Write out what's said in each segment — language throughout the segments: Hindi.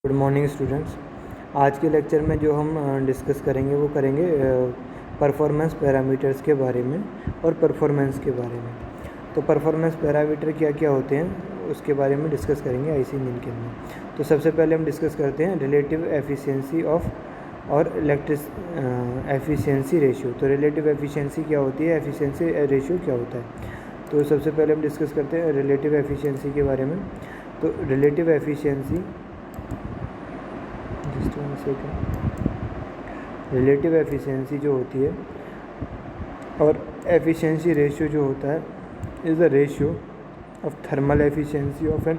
Good morning students. आज के लेक्चर में जो हम डिस्कस करेंगे वो करेंगे परफॉर्मेंस पैरामीटर्स के बारे में और परफॉर्मेंस के बारे में। तो परफॉर्मेंस पैरामीटर क्या क्या होते हैं उसके बारे में डिस्कस करेंगे आईसी इंजन के अंदर। तो सबसे पहले हम डिस्कस करते हैं रिलेटिव एफिशिएंसी ऑफ और एफिशिएंसी रेशियो। तो रिलेटिव एफिशिएंसी क्या होती है, एफिशिएंसी रेशियो क्या होता है। तो सबसे पहले हम डिस्कस करते हैं रिलेटिव एफिशिएंसी के बारे में। तो रिलेटिव एफिशिएंसी रिलेटिव एफिशिएंसी जो होती है और एफिशिएंसी रेशियो जो होता है is the ratio of thermal efficiency of an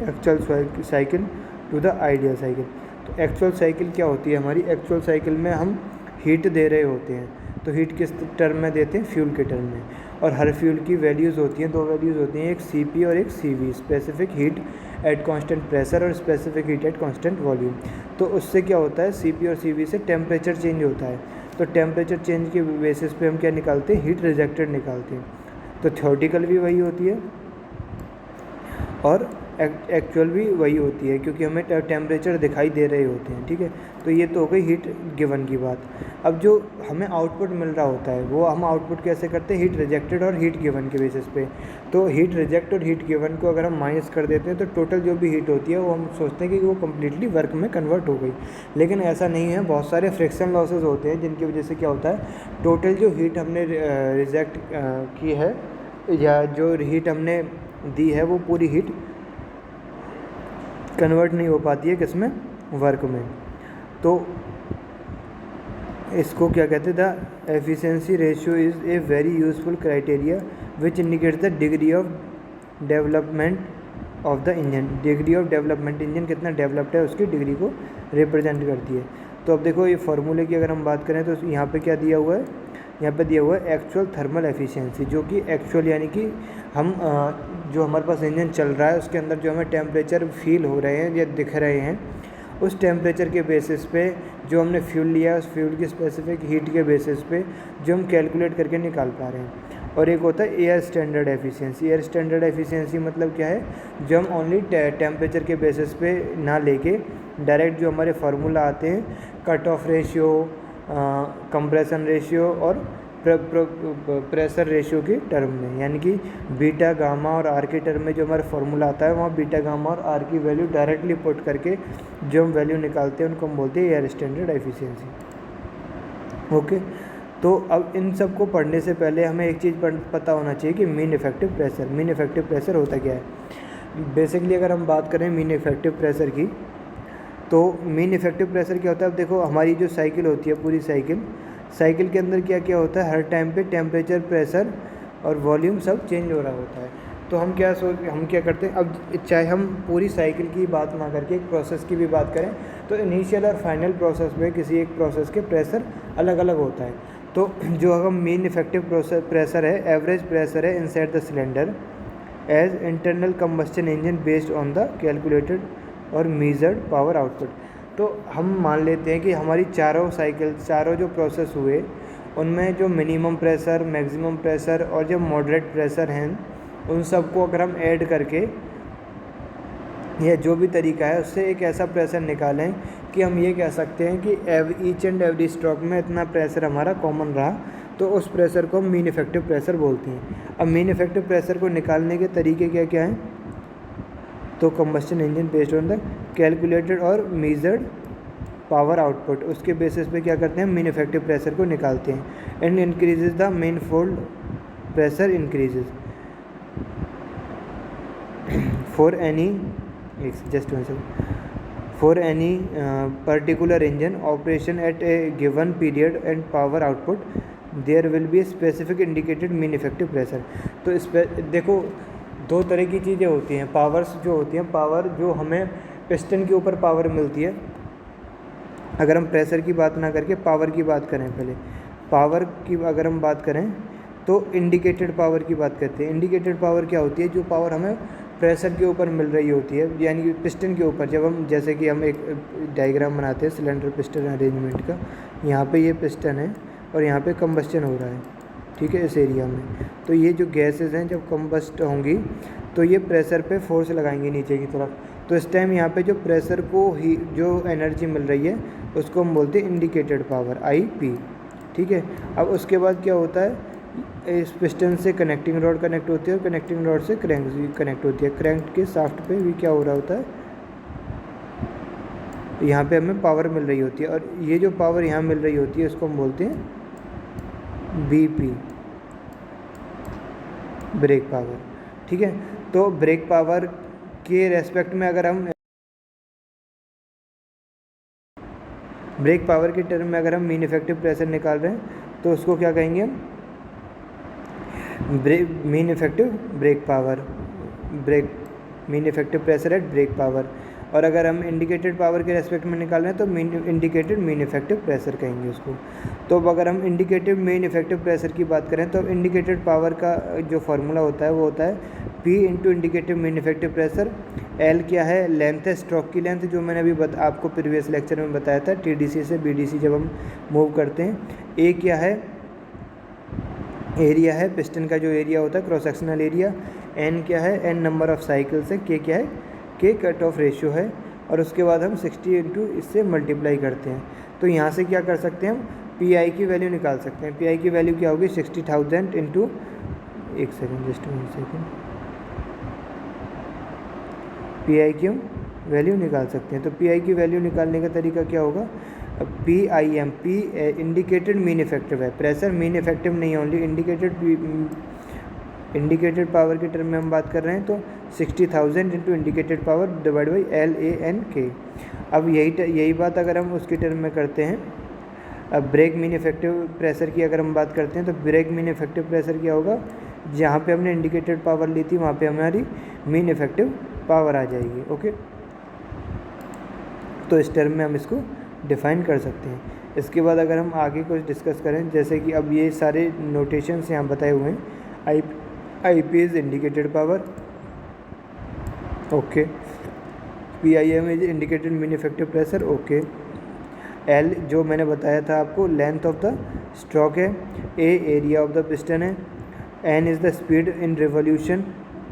actual cycle to the ideal cycle. तो एक्चुअल साइकिल क्या होती है हमारी, एक्चुअल साइकिल में हम हीट दे रहे होते हैं। तो हीट किस टर्म में देते हैं, फ्यूल के टर्म में। और हर फ्यूल की वैल्यूज़ होती हैं, दो वैल्यूज़ होती हैं, एक CP और एक CV, specific heat at constant pressure और specific heat at constant volume. तो उससे क्या होता है, CP और CV से टेम्परेचर चेंज होता है। तो टेम्परेचर चेंज के बेसिस पे हम क्या निकालते हैं, हीट रिजेक्टेड निकालते हैं। तो थ्योरेटिकल भी वही होती है और एक्चुअल भी वही होती है, क्योंकि हमें टेम्परेचर दिखाई दे रहे होते हैं। ठीक है, तो ये तो हो गई हीट गिवन की बात। अब जो हमें आउटपुट मिल रहा होता है वो हम आउटपुट कैसे करते हैं, हीट रिजेक्टेड और हीट गिवन के बेसिस पे। तो हीट रिजेक्ट और हीट गिवन को अगर हम माइनस कर देते हैं तो टोटल जो भी हीट होती है वो हम सोचते हैं कि वो कम्प्लीटली वर्क में कन्वर्ट हो गई, लेकिन ऐसा नहीं है। बहुत सारे फ्रिक्शन लॉसेज होते हैं जिनकी वजह से क्या होता है, टोटल जो हीट हमने रिजेक्ट की है या जो हीट हमने दी है वो पूरी हीट कन्वर्ट नहीं हो पाती है किसमें, वर्क में। तो इसको क्या कहते हैं, the efficiency ratio is a very useful criteria which indicates the degree of development of the engine. Degree of development, engine कितना डेवलप्ड है उसकी डिग्री को रिप्रेजेंट करती है। तो अब देखो ये फार्मूले की अगर हम बात करें तो यहाँ पे क्या दिया हुआ है, यहाँ पे दिया हुआ है एक्चुअल थर्मल एफिशिएंसी, जो कि एक्चुअल यानी कि हम जो हमारे पास इंजन चल रहा है उसके अंदर जो हमें टेम्परेचर फील हो रहे हैं या दिख रहे हैं, उस टेम्परेचर के बेसिस पे जो हमने फ्यूल लिया उस फ्यूल की स्पेसिफिक हीट के बेसिस पे जो हम कैलकुलेट करके निकाल पा रहे हैं। और एक होता है air standard efficiency. Air standard efficiency मतलब क्या है, जो हम ओनली टेम्परेचर के बेसिस पे ना लेके डायरेक्ट जो हमारे फार्मूला आते हैं, cut off ratio, compression ratio और प्रेशर रेशियो के टर्म में, यानी कि बीटा गामा और आर के टर्म में जो हमारा फार्मूला आता है वहाँ बीटा गामा और आर की वैल्यू डायरेक्टली पुट करके जो हम वैल्यू निकालते हैं उनको हम बोलते हैं एयर स्टैंडर्ड एफिशिएंसी। ओके, तो अब इन सब को पढ़ने से पहले हमें एक चीज़ पता होना चाहिए कि mean effective pressure. Mean effective pressure होता क्या है। बेसिकली अगर हम बात करें मीन इफेक्टिव प्रेशर की, तो मीन इफेक्टिव प्रेशर क्या होता है। अब देखो हमारी जो साइकिल होती है, पूरी साइकिल के अंदर क्या क्या होता है, हर टाइम पे टेम्परेचर, प्रेशर और वॉल्यूम सब चेंज हो रहा होता है। तो हम क्या करते हैं, अब चाहे हम पूरी साइकिल की बात ना करके एक प्रोसेस की भी बात करें, तो इनिशियल और फाइनल प्रोसेस में किसी एक प्रोसेस के प्रेशर अलग अलग होता है। तो जो हम मीन इफेक्टिव प्रेशर है, एवरेज प्रेशर है inside the cylinder as internal combustion engine based on the calculated और मेजर्ड पावर आउटपुट। तो हम मान लेते हैं कि हमारी चारों जो प्रोसेस हुए उनमें जो मिनिमम प्रेशर, मैक्सिमम प्रेशर और जो मॉडरेट प्रेशर हैं, उन सबको अगर हम ऐड करके या जो भी तरीका है उससे एक ऐसा प्रेशर निकालें कि हम ये कह सकते हैं कि ईच एंड एवरी स्ट्रोक में इतना प्रेशर हमारा कॉमन रहा, तो उस प्रेशर को हम मीन इफेक्टिव प्रेशर बोलते हैं। अब मीन इफेक्टिव प्रेशर को निकालने के तरीके क्या क्या हैं, तो combustion engine based on the calculated और मेजर्ड पावर आउटपुट, उसके बेसिस पे क्या करते हैं, मीन इफेक्टिव प्रेशर को निकालते हैं। And increases the manifold pressure increases for any particular engine operation at a given period and power output there will be specific indicated mean effective pressure. तो इस पर देखो दो तरह की चीज़ें होती हैं, पावर्स जो होती हैं, पावर जो हमें पिस्टन के ऊपर पावर मिलती है। अगर हम प्रेशर की बात ना करके पावर की बात करें, पहले पावर की अगर हम बात करें तो इंडिकेटेड पावर की बात करते हैं। इंडिकेटेड पावर क्या होती है, जो पावर हमें प्रेशर के ऊपर मिल रही होती है, यानी कि पिस्टन के ऊपर। जब हम जैसे कि हम एक डायग्राम बनाते हैं सिलेंडर पिस्टन अरेंजमेंट का, यहाँ पे ये पिस्टन है और यहाँ पे कंबस्टन हो रहा है, ठीक है, इस एरिया में। तो ये जो गैसेस हैं जब कंबस्ट होंगी तो ये प्रेशर पे फोर्स लगाएंगे नीचे की तरफ, तो इस टाइम यहाँ पे जो प्रेशर को ही जो एनर्जी मिल रही है उसको हम बोलते हैं इंडिकेटेड पावर IP, ठीक है। अब उसके बाद क्या होता है, इस पिस्टन से कनेक्टिंग रॉड कनेक्ट होती है और कनेक्टिंग रॉड से क्रैंक भी कनेक्ट होती है। क्रैंक के शाफ्ट पे भी क्या हो रहा होता है, यहाँ पे हमें पावर मिल रही होती है, और ये जो पावर यहाँ मिल रही होती है इसको हम बोलते हैं BP, ब्रेक पावर, ठीक है। तो ब्रेक पावर के रेस्पेक्ट में अगर हम ब्रेक पावर के टर्म में अगर हम मीन इफेक्टिव प्रेशर निकाल रहे हैं तो उसको क्या कहेंगे हम, mean effective brake power, mean effective pressure at brake power. और अगर हम इंडिकेटेड पावर के रेस्पेक्ट में निकाल रहे हैं तो इंडिकेटेड मीन इफेक्टिव प्रेशर कहेंगे उसको। तो अब अगर हम इंडिकेटिव मीन इफेक्टिव प्रेशर की बात करें तो इंडिकेटेड पावर का जो फार्मूला होता है वो होता है P into indicative mean effective pressure. L क्या है, लेंथ है, स्ट्रोक की लेंथ, जो मैंने अभी आपको प्रीवियस लेक्चर में बताया था, TDC से BDC जब हम मूव करते हैं। A क्या है, एरिया है, पिस्टन का जो एरिया होता है क्रॉस सेक्शनल एरिया। N क्या है, N नंबर ऑफ साइकिल्स है। K क्या है, K कट ऑफ रेशियो है। और उसके बाद हम 60 इंटू इससे मल्टीप्लाई करते हैं। तो यहाँ से क्या कर सकते हैं हम, PI की वैल्यू निकाल सकते हैं। PI की वैल्यू क्या होगी, 60,000 इंटू, एक सेकेंड, जस्ट 1 सेकेंड, PI की हम वैल्यू निकाल सकते हैं। तो PI की वैल्यू निकालने का तरीका क्या होगा, PIM, P indicated mean effective है, प्रेशर मीन इफेक्टिव नहीं है, ओनली इंडिकेटेड पावर के टर्म में हम बात कर रहे हैं। तो 60,000 into indicated power divide by LANK। अब यही बात अगर हम उसके टर्म में करते हैं, अब ब्रेक मीन इफेक्टिव प्रेशर की अगर हम बात करते हैं तो ब्रेक मीन इफेक्टिव प्रेशर क्या होगा, जहाँ पे हमने इंडिकेटेड पावर ली थी वहाँ पे हमारी मीन इफेक्टिव पावर आ जाएगी। ओके, तो इस टर्म में हम इसको डिफाइन कर सकते हैं। इसके बाद अगर हम आगे कुछ डिस्कस करें, जैसे कि अब ये सारे नोटेशंस यहाँ बताए हुए हैं। IP is indicated power, okay. PIM is indicated mean effective pressure, okay. L जो मैंने बताया था आपको, लेंथ ऑफ द स्ट्रोक है। A area of the piston है। N is the speed in revolution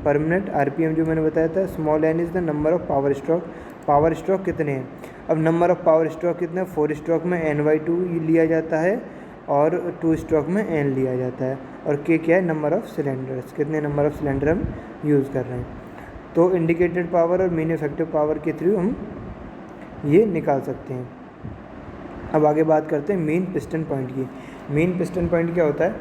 per minute. RPM जो मैंने बताया था। Small n is the number of power stroke, power stroke कितने हैं। अब नंबर ऑफ पावर स्ट्रोक कितने, 4 स्ट्रोक में N/2 लिया जाता है और 2 स्ट्रोक में N लिया जाता है। और K क्या है, नंबर ऑफ सिलेंडर्स, कितने नंबर ऑफ सिलेंडर हम यूज़ कर रहे हैं। तो इंडिकेटेड पावर और मीन इफेक्टिव पावर के थ्रू हम ये निकाल सकते हैं। अब आगे बात करते हैं मीन पिस्टन पॉइंट की। मीन पिस्टन पॉइंट क्या होता है,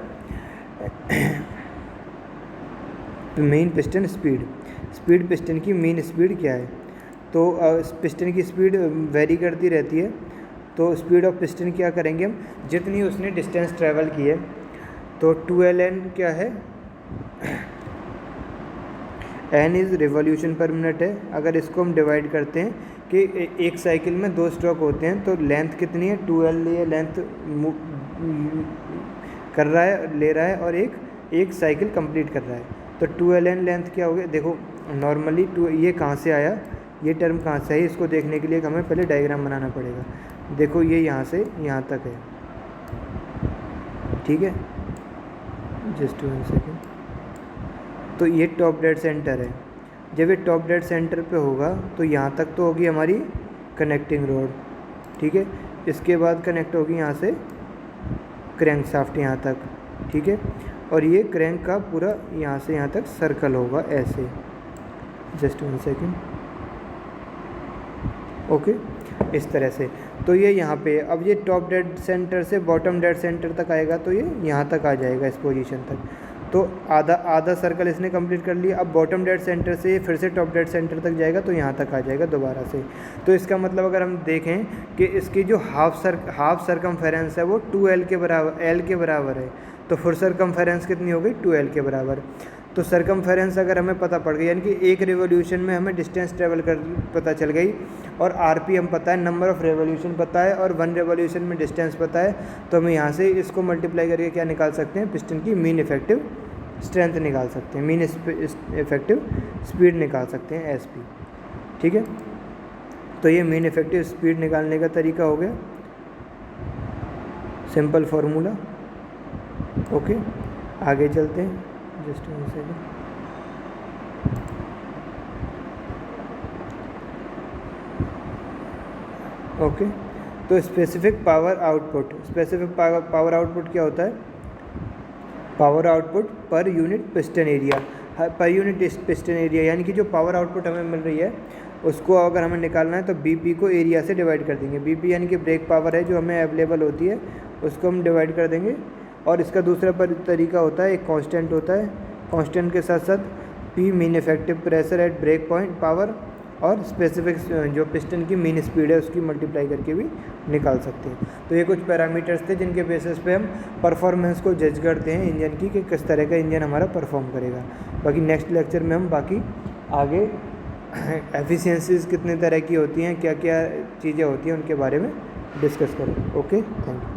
मीन पिस्टन स्पीड पिस्टन की मीन स्पीड क्या है। तो पिस्टन की स्पीड वेरी करती रहती है। तो स्पीड ऑफ पिस्टन क्या करेंगे हम, जितनी उसने डिस्टेंस ट्रैवल की है। तो 2ln क्या है, N इज़ रिवॉल्यूशन पर मिनट है। अगर इसको हम डिवाइड करते हैं कि एक साइकिल में 2 स्ट्रोक होते हैं, तो लेंथ कितनी है, 2L ये लेंथ कर रहा है, ले रहा है, और एक साइकिल कंप्लीट कर रहा है। तो 2ln लेंथ क्या हो गया, देखो नॉर्मली ये कहाँ से आया, ये टर्म कहाँ से है, इसको देखने के लिए हमें पहले डायग्राम बनाना पड़ेगा। देखो ये यहाँ से यहाँ तक है, ठीक है, जस्ट 1 सेकेंड। तो ये टॉप डेड सेंटर है। जब ये टॉप डेड सेंटर पे होगा तो यहाँ तक तो होगी हमारी कनेक्टिंग रोड, ठीक है। इसके बाद कनेक्ट होगी यहाँ से क्रैंक शाफ्ट यहाँ तक, ठीक है। और ये क्रैंक का पूरा यहाँ से यहाँ तक सर्कल होगा ऐसे, जस्ट 1 सेकेंड, ओके, इस तरह से। तो ये यहाँ पे, अब ये टॉप डेड सेंटर से बॉटम डेड सेंटर तक आएगा, तो ये यहाँ तक आ जाएगा इस पोजीशन तक। तो आधा सर्कल इसने कंप्लीट कर लिया। अब बॉटम डेड सेंटर से फिर से टॉप डेड सेंटर तक जाएगा, तो यहाँ तक आ जाएगा दोबारा से। तो इसका मतलब अगर हम देखें कि इसकी जो हाफ सरकमफेरेंस है वो 2L के बराबर, L के बराबर है। तो फुल सरकमफेरेंस कितनी हो गई, 2L के बराबर। तो सरकमफेरेंस अगर हमें पता पड़ गई, यानी कि एक रिवोल्यूशन में हमें डिस्टेंस ट्रेवल कर पता चल गई, और RPM पता है, नंबर ऑफ़ रिवोल्यूशन पता है, और 1 रिवोल्यूशन में डिस्टेंस पता है, तो हम यहाँ से इसको मल्टीप्लाई करके क्या निकाल सकते हैं, पिस्टन की मीन इफेक्टिव स्ट्रेंथ निकाल सकते हैं, मीन इफेक्टिव स्पीड निकाल सकते हैं, SP, ठीक है। तो ये मीन इफेक्टिव स्पीड निकालने का तरीका हो गया, सिंपल फार्मूला, ओके। आगे चलते हैं, जस्ट 1 सेकेंड। ओके, तो specific power output, specific power output क्या होता है? Power output per unit piston area, per unit piston area, यानी कि जो पावर आउटपुट हमें मिल रही है उसको अगर हमें निकालना है तो बीपी को एरिया से डिवाइड कर देंगे। बीपी यानी कि ब्रेक पावर है जो हमें अवेलेबल होती है, उसको हम डिवाइड कर देंगे। और इसका दूसरा तरीका होता है, एक कांस्टेंट होता है, कांस्टेंट के साथ साथ P mean effective pressure at brake point power, और स्पेसिफिक जो पिस्टन की मीन स्पीड है उसकी मल्टीप्लाई करके भी निकाल सकते हैं। तो ये कुछ पैरामीटर्स थे जिनके बेसिस पे हम परफॉर्मेंस को जज करते हैं इंजन की, कि किस तरह का इंजन हमारा परफॉर्म करेगा। बाकी नेक्स्ट लेक्चर में हम बाकी आगे एफिशिएंसीज़ कितने तरह की होती हैं, क्या क्या चीज़ें होती हैं, उनके बारे में डिस्कस करें। Okay, thank you.